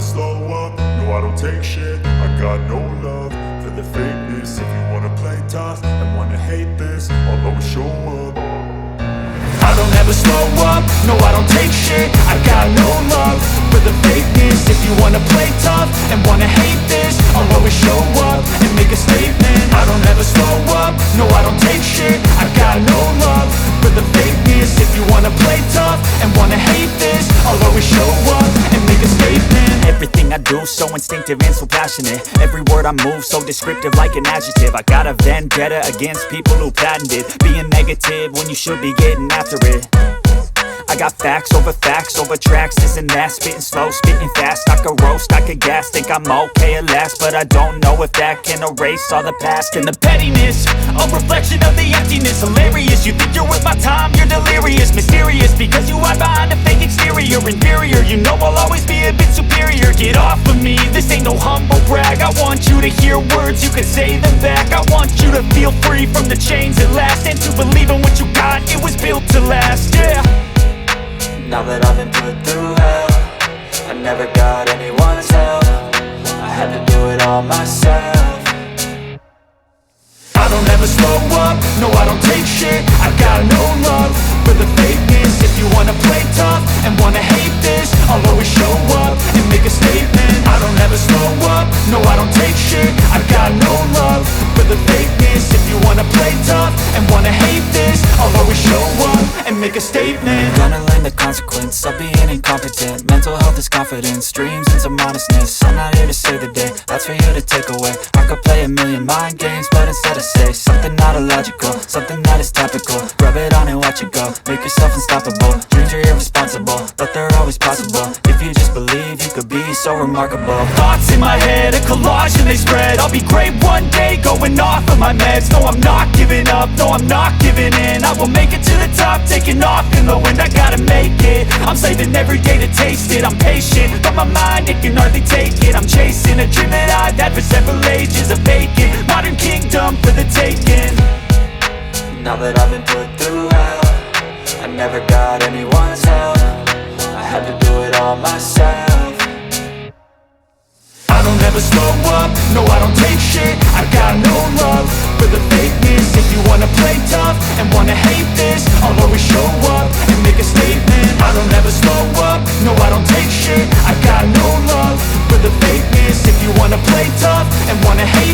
slow up, no I don't take shit. I got no love for the fakeness. If you wanna play tough and wanna hate this, I'll always show up. I don't ever slow up, no I don't take shit. I got no love for the fakeness. If you wanna play tough and wanna hate this, I'll always show up and make a statement. I don't ever slow up, no I don't take shit. I got no love for the fakeness. If you wanna play tough and wanna hate this, I'll always show up and make a statement. Everything I do so instinctive and so passionate. Every word I move so descriptive like an adjective. I got a vendetta against people who patented being negative when you should be getting after it. I got facts over tracks, this and that. Spitting slow, spitting fast, I could roast, I could gas. Think I'm okay at last, but I don't know if that can erase all the past. And the pettiness, a reflection of the emptiness. Hilarious, you think you're worth my time, you're delirious. Mysterious, because you hide behind a fake exterior. Inferior, you know I'll always be a bit superior. Get off of me, this ain't no humble brag. I want you to hear words, you can say them back. I want you to feel free from the chains at last, and to believe in what you got, it was built to last, yeah. Now that I've been put through hell, I never got anyone's help. I had to do it all myself. I don't ever slow up, no I don't take shit. I got no love for the fakeness. If you wanna play tough and wanna hate this, I'll always show up and make a statement. I don't ever slow up, no I don't take shit. I got no love for the fakeness. If you wanna play tough and wanna hate this, I'll always show up and make a statement. Gonna learn the consequence of being incompetent. Mental health is confidence, dreams and some honestness. I'm not here to save the day, that's for you to take away. I could play a million mind games, but instead I say something not illogical, something that is topical. Rub it on and watch it go, make yourself unstoppable. Dreams are irresponsible, but they're always possible. If you just believe, you could be so remarkable. Thoughts in my head, a collage and they spread. I'll be great one day, going off of my meds. No, I'm not giving up, no, I'm not giving in. I will make it to the top, taking off in the wind. I gotta make it, I'm saving every day to taste it. I'm patient, but my mind, it can hardly take it. I'm chasing a dream that I've had for several ages. A vacant, modern kingdom for the taking. Now that I've been put through hell, I never got anyone's help. I had to do it all myself. I don't ever slow up, no I don't take shit. I got no love for the fakeness. If you wanna play tough and wanna hate this, I'll always show up and make a statement. I don't ever slow up, no I don't take shit. I got no love for the fakeness. If you wanna play tough and wanna hate